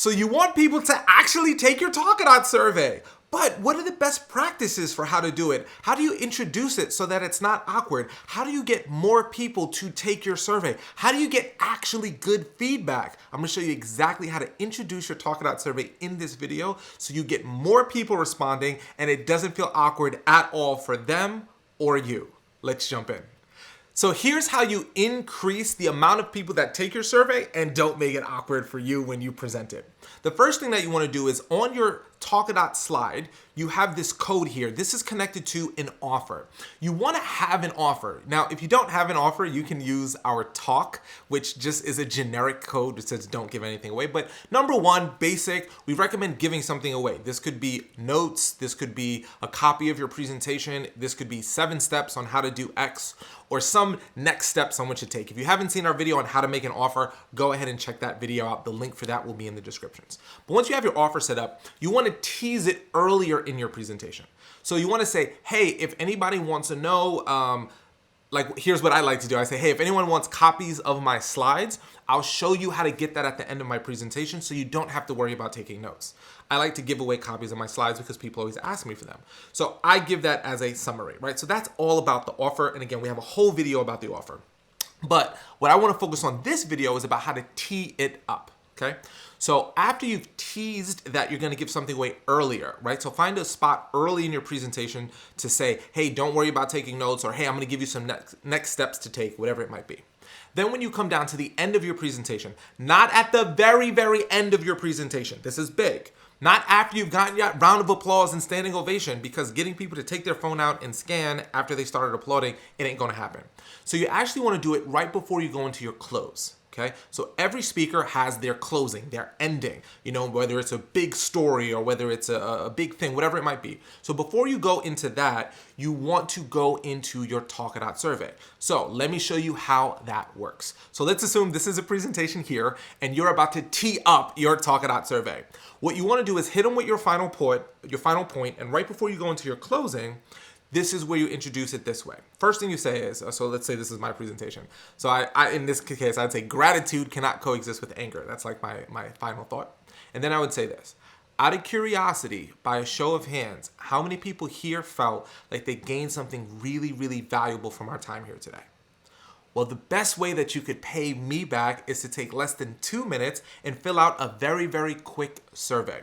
So you want people to actually take your Talkadot survey. But what are the best practices for how to do it? How do you introduce it so that it's not awkward? How do you get more people to take your survey? How do you get actually good feedback? I'm gonna show you exactly how to introduce your Talkadot survey in this video so you get more people responding and it doesn't feel awkward at all for them or you. Let's jump in. So here's how you increase the amount of people that take your survey and don't make it awkward for you when you present it. The first thing that you want to do is on your Talkadot slide, you have this code here. This is connected to an offer. You want to have an offer. Now, if you don't have an offer, you can use our talk, which just is a generic code that says don't give anything away. But number one, basic, we recommend giving something away. This could be notes. This could be a copy of your presentation. This could be 7 steps on how to do X or some next steps on what to take. If you haven't seen our video on how to make an offer, go ahead and check that video out. The link for that will be in the descriptions. But once you have your offer set up, you want to tease it earlier in your presentation. So you want to say, hey, if anybody wants to know, like here's what I like to do. I say, hey, if anyone wants copies of my slides, I'll show you how to get that at the end of my presentation so you don't have to worry about taking notes. I like to give away copies of my slides because people always ask me for them. So I give that as a summary, right? So that's all about the offer. And again, we have a whole video about the offer. But what I want to focus on this video is about how to tee it up, okay? So after you've teased that you're going to give something away earlier, right? So find a spot early in your presentation to say, hey, don't worry about taking notes, or hey, I'm going to give you some next steps to take, whatever it might be. Then when you come down to the end of your presentation, not at the very, very end of your presentation, this is big, not after you've gotten your round of applause and standing ovation, because getting people to take their phone out and scan after they started applauding, it ain't going to happen. So you actually want to do it right before you go into your close. Okay, so every speaker has their closing, their ending, whether it's a big story or whether it's a big thing, whatever it might be. So before you go into that, you want to go into your Talkadot survey. So let me show you how that works. So let's assume this is a presentation here and you're about to tee up your Talkadot survey. What you want to do is hit them with your final point, and right before you go into your closing, this is where you introduce it this way. First thing you say is, so let's say this is my presentation. So I in this case, I'd say gratitude cannot coexist with anger. That's like my final thought. And then I would say this. Out of curiosity, by a show of hands, how many people here felt like they gained something really, really valuable from our time here today? Well, the best way that you could pay me back is to take less than 2 minutes and fill out a very, very quick survey.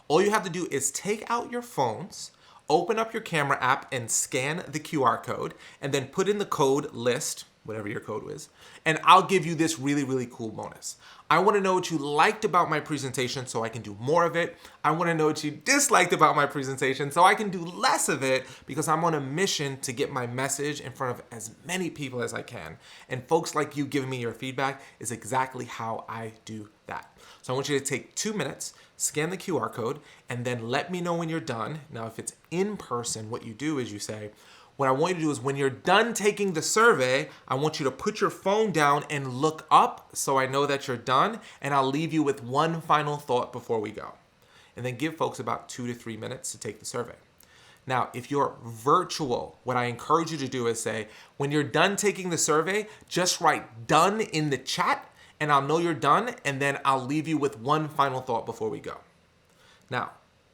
All you have to do is take out your phones, open up your camera app and scan the QR code, and then put in the code list, whatever your code is, and I'll give you this really, really cool bonus. I want to know what you liked about my presentation so I can do more of it. I want to know what you disliked about my presentation so I can do less of it, because I'm on a mission to get my message in front of as many people as I can. And folks like you giving me your feedback is exactly how I do that. So I want you to take 2 minutes, scan the QR code, and then let me know when you're done. Now, if it's in person, what you do is you say, what I want you to do is when you're done taking the survey, I want you to put your phone down and look up so I know that you're done, and I'll leave you with one final thought before we go. And then give folks about 2 to 3 minutes to take the survey. Now, if you're virtual, what I encourage you to do is say, when you're done taking the survey, just write done in the chat, and I'll know you're done, and then I'll leave you with one final thought before we go. Now,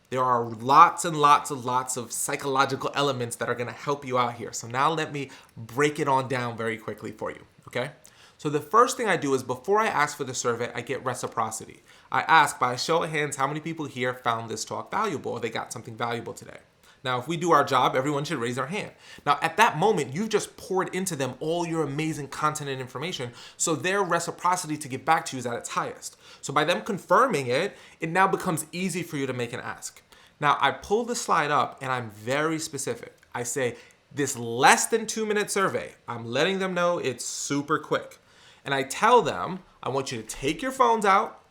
there are lots and lots of psychological elements that are going to help you out here. So now let me break it on down very quickly for you, okay? So the first thing I do is before I ask for the survey, I get reciprocity. I ask by a show of hands how many people here found this talk valuable or they got something valuable today. Now, if we do our job, everyone should raise their hand. Now, at that moment, you've just poured into them all your amazing content and information, so their reciprocity to get back to you is at its highest. So by them confirming it, it now becomes easy for you to make an ask. Now, I pull the slide up and I'm very specific. I say, this less than 2 minute survey, I'm letting them know it's super quick. And I tell them, I want you to take your phones out,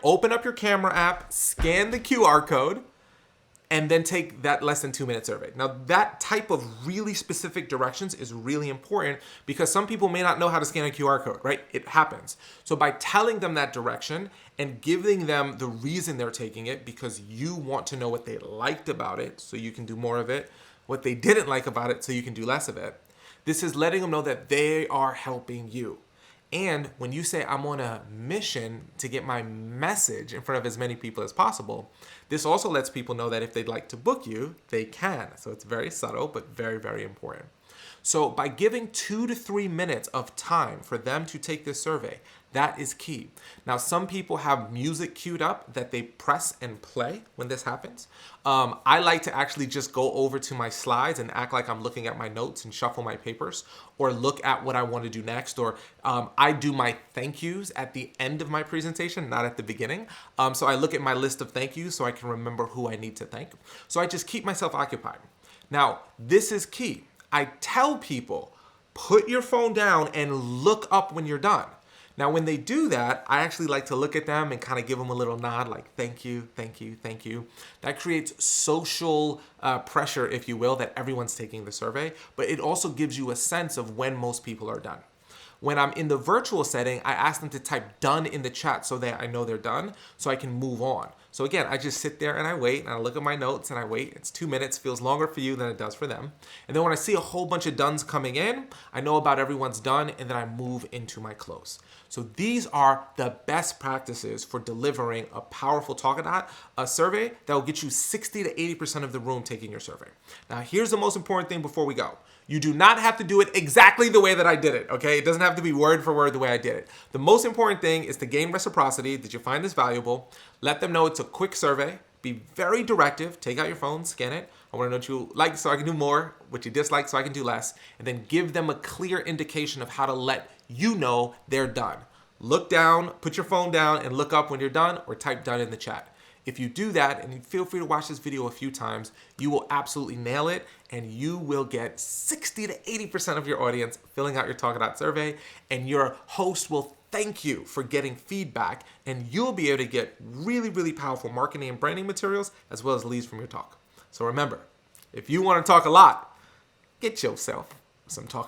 open up your camera app, scan the QR code, and then take that less than 2 minute survey. Now, that type of really specific directions is really important because some people may not know how to scan a QR code, right? It happens. So by telling them that direction and giving them the reason they're taking it, because you want to know what they liked about it so you can do more of it, what they didn't like about it so you can do less of it, this is letting them know that they are helping you. And when you say I'm on a mission to get my message in front of as many people as possible, this also lets people know that if they'd like to book you, they can. So it's very subtle, but very, very important. So by giving 2 to 3 minutes of time for them to take this survey, that is key. Now, some people have music queued up that they press and play when this happens. I like to actually just go over to my slides and act like I'm looking at my notes and shuffle my papers, or look at what I want to do next, or I do my thank yous at the end of my presentation, not at the beginning. So I look at my list of thank yous so I can remember who I need to thank. So I just keep myself occupied. Now, this is key. I tell people, put your phone down and look up when you're done. Now, when they do that, I actually like to look at them and kind of give them a little nod, like, thank you, thank you, thank you. That creates social pressure, if you will, that everyone's taking the survey, but it also gives you a sense of when most people are done. When I'm in the virtual setting, I ask them to type done in the chat so that I know they're done, so I can move on. So again, I just sit there and I wait, and I look at my notes and I wait. It's 2 minutes, feels longer for you than it does for them. And then when I see a whole bunch of dones coming in, I know about everyone's done, and then I move into my close. So these are the best practices for delivering a powerful Talkadot, a survey that will get you 60 to 80% of the room taking your survey. Now, here's the most important thing before we go. You do not have to do it exactly the way that I did it, okay? It doesn't have to be word for word the way I did it. The most important thing is to gain reciprocity. Did you find this valuable? Let them know it's a quick survey. Be very directive. Take out your phone, scan it. I want to know what you like so I can do more, what you dislike so I can do less, and then give them a clear indication of how to let you know they're done. Look down, put your phone down, and look up when you're done, or type done in the chat. If you do that, and feel free to watch this video a few times, you will absolutely nail it, and you will get 60 to 80% of your audience filling out your Talkadot survey, and your host will thank you for getting feedback, and you'll be able to get really, really powerful marketing and branding materials, as well as leads from your talk. So remember, if you want to talk a lot, get yourself some Talkadot.